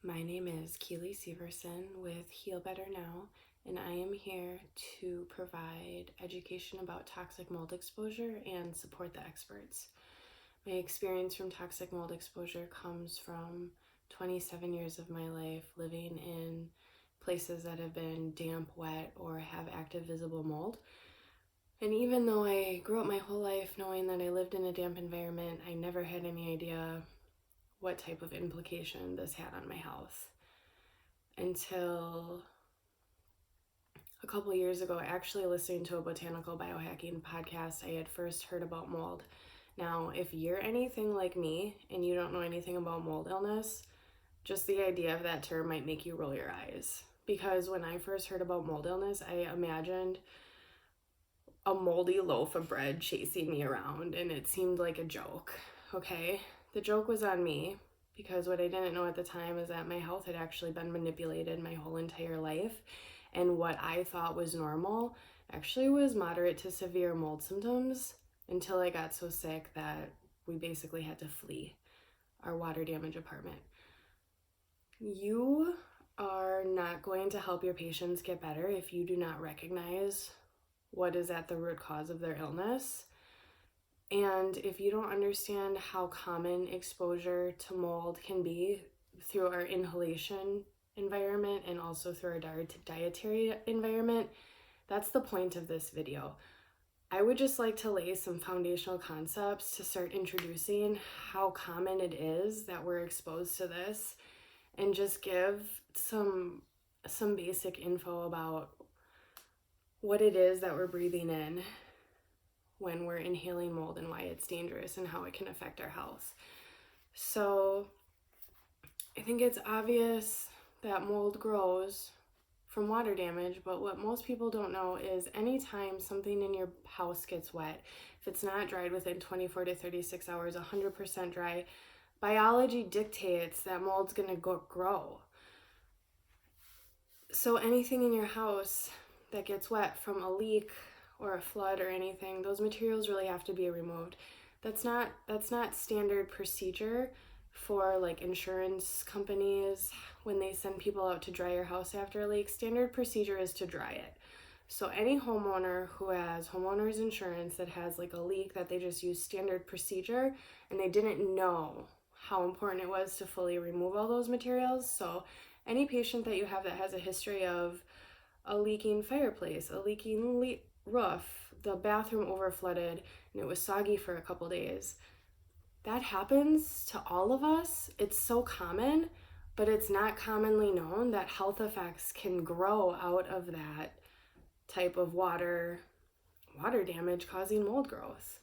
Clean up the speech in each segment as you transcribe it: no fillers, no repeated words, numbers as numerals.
My name is Keely Severson with Heal Better Now, and I am here to provide education about toxic mold exposure and support the experts. My experience from toxic mold exposure comes from 27 years of my life living in places that have been damp, wet, or have active visible mold. And even though I grew up my whole life knowing that I lived in a damp environment, I never had any idea what type of implication this had on my health until a couple of years ago, actually listening to a botanical biohacking podcast. I had first heard about mold. Now, if you're anything like me and you don't know anything about mold illness, just the idea of that term might make you roll your eyes. Because when I first heard about mold illness, I imagined a moldy loaf of bread chasing me around, and it seemed like a joke, okay? The joke was on me, because what I didn't know at the time is that my health had actually been manipulated my whole entire life, and what I thought was normal actually was moderate to severe mold symptoms until I got so sick that we basically had to flee our water damage apartment. You are not going to help your patients get better if you do not recognize what is at the root cause of their illness. And if you don't understand how common exposure to mold can be through our inhalation environment and also through our dietary environment, that's the point of this video. I would just like to lay some foundational concepts to start introducing how common it is that we're exposed to this, and just give some basic info about what it is that we're breathing in when we're inhaling mold and why it's dangerous and how it can affect our health. So I think it's obvious that mold grows from water damage, but what most people don't know is anytime something in your house gets wet, if it's not dried within 24 to 36 hours, 100% dry, biology dictates that mold's gonna grow. So anything in your house that gets wet from a leak or a flood or anything, those materials really have to be removed. That's not standard procedure for like insurance companies when they send people out to dry your house after a leak. Standard procedure is to dry it. So any homeowner who has homeowner's insurance that has like a leak that they just use standard procedure and they didn't know how important it was to fully remove all those materials. So any patient that you have that has a history of a leaking fireplace, a leaking roof, the bathroom over flooded and it was soggy for a couple days, that happens to all of us. It's so common, but it's not commonly known that health effects can grow out of that type of water damage causing mold growth.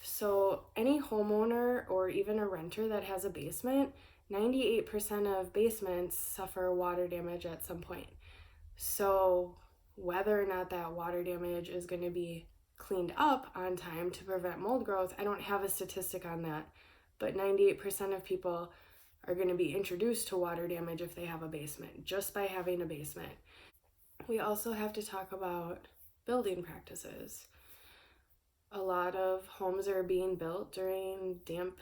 So any homeowner or even a renter that has a basement, 98% of basements suffer water damage at some point. So whether or not that water damage is going to be cleaned up on time to prevent mold growth, I don't have a statistic on that, but 98% of people are going to be introduced to water damage if they have a basement, just by having a basement. We also have to talk about building practices. A lot of homes are being built during damp,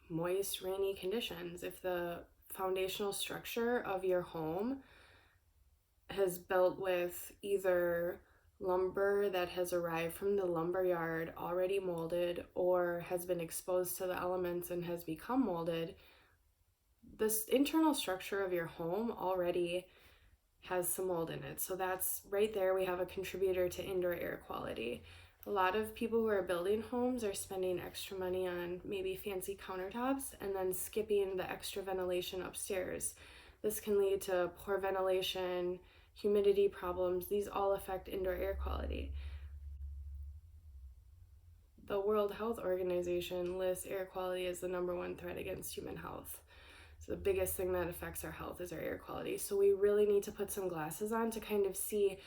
moist, rainy conditions. If the foundational structure of your home has built with either lumber that has arrived from the lumber yard already molded or has been exposed to the elements and has become molded, this internal structure of your home already has some mold in it. So that's right there, we have a contributor to indoor air quality. A lot of people who are building homes are spending extra money on maybe fancy countertops and then skipping the extra ventilation upstairs. This can lead to poor ventilation, humidity problems. These all affect indoor air quality. The World Health Organization lists air quality as the #1 threat against human health. So the biggest thing that affects our health is our air quality. So we really need to put some glasses on to kind of see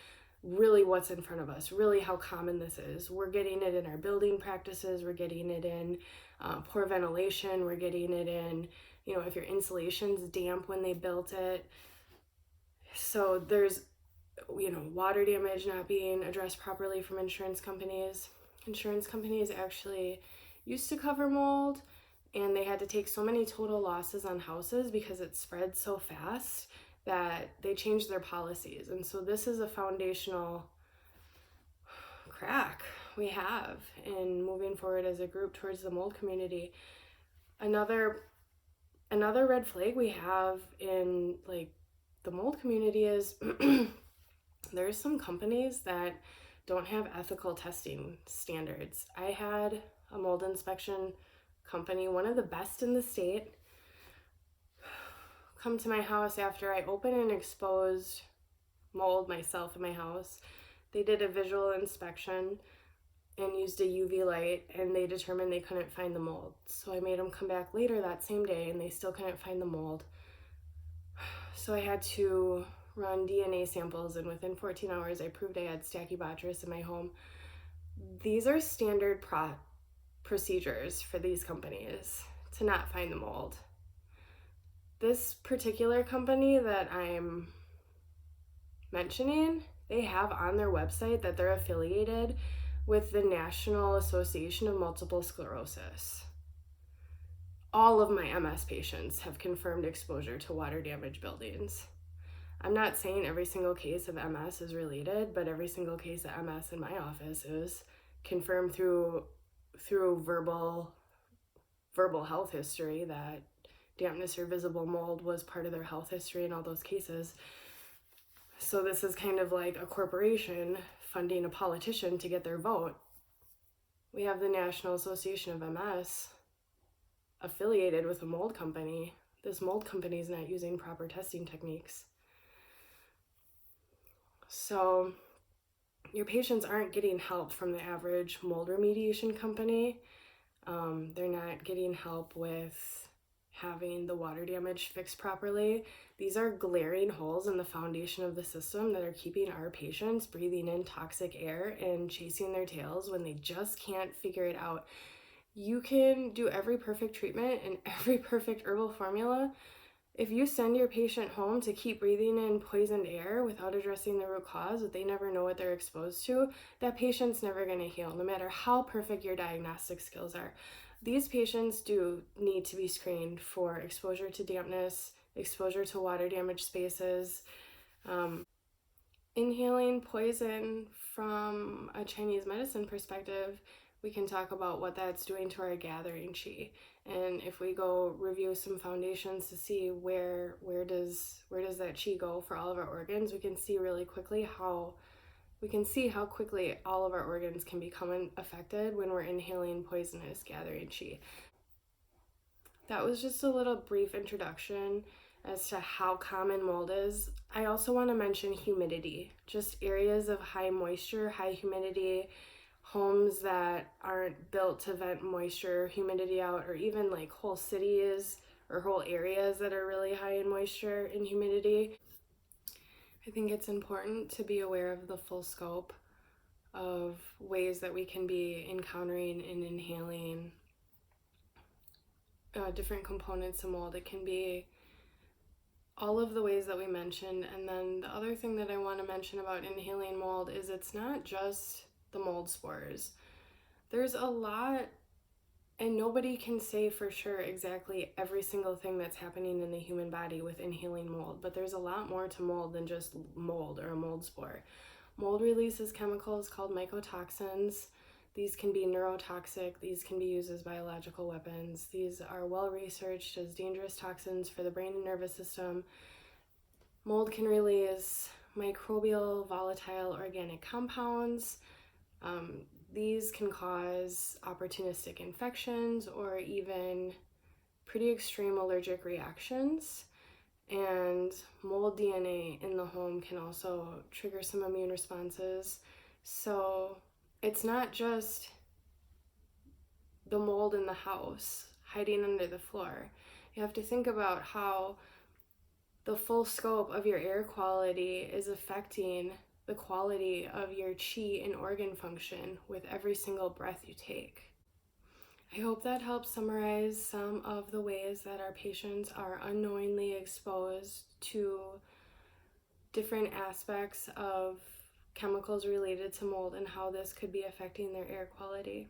really what's in front of us, really how common this is. We're getting it in our building practices, we're getting it in poor ventilation, we're getting it in, if your insulation's damp when they built it. So there's, water damage not being addressed properly from insurance companies. Insurance companies actually used to cover mold, and they had to take so many total losses on houses because it spread so fast that they changed their policies. And so this is a foundational crack we have in moving forward as a group towards the mold community. Another red flag we have in like the mold community is there's some companies that don't have ethical testing standards. I had a mold inspection company, one of the best in the state, come to my house after I opened and exposed mold myself in my house. They did a visual inspection and used a UV light, and they determined they couldn't find the mold. So I made them come back later that same day, and they still couldn't find the mold. So I had to run DNA samples, and within 14 hours, I proved I had Stachybotrys in my home. These are standard procedures for these companies to not find the mold. This particular company that I'm mentioning, they have on their website that they're affiliated with the National Association of Multiple Sclerosis. All of my MS patients have confirmed exposure to water damaged buildings. I'm not saying every single case of MS is related, but every single case of MS in my office is confirmed through verbal health history, that dampness or visible mold was part of their health history in all those cases. So this is kind of like a corporation funding a politician to get their vote. We have the National Association of MS affiliated with a mold company. This mold company is not using proper testing techniques. So your patients aren't getting help from the average mold remediation company. They're not getting help with having the water damage fixed properly. These are glaring holes in the foundation of the system that are keeping our patients breathing in toxic air and chasing their tails when they just can't figure it out. You can do every perfect treatment and every perfect herbal formula. If you send your patient home to keep breathing in poisoned air without addressing the root cause, that they never know what they're exposed to, that patient's never going to heal, no matter how perfect your diagnostic skills are. These patients do need to be screened for exposure to dampness, exposure to water damaged spaces. Inhaling poison from a Chinese medicine perspective, we can talk about what that's doing to our gathering qi. And if we go review some foundations to see where does that qi go for all of our organs, we can see really quickly how quickly all of our organs can become affected when we're inhaling poisonous gathering qi. That was just a little brief introduction as to how common mold is. I also want to mention humidity, just areas of high moisture, high humidity, homes that aren't built to vent moisture, humidity out, or even like whole cities or whole areas that are really high in moisture and humidity. I think it's important to be aware of the full scope of ways that we can be encountering and inhaling different components of mold. It can be all of the ways that we mentioned. And then the other thing that I want to mention about inhaling mold is it's not just the mold spores. There's a lot, and nobody can say for sure exactly every single thing that's happening in the human body with inhaling mold, but there's a lot more to mold than just mold or a mold spore. Mold releases chemicals called mycotoxins. These can be neurotoxic. These can be used as biological weapons. These are well researched as dangerous toxins for the brain and nervous system. Mold can release microbial, volatile, organic compounds. These can cause opportunistic infections or even pretty extreme allergic reactions. And mold DNA in the home can also trigger some immune responses. So it's not just the mold in the house hiding under the floor. You have to think about how the full scope of your air quality is affecting the quality of your qi and organ function with every single breath you take. I hope that helps summarize some of the ways that our patients are unknowingly exposed to different aspects of chemicals related to mold and how this could be affecting their air quality.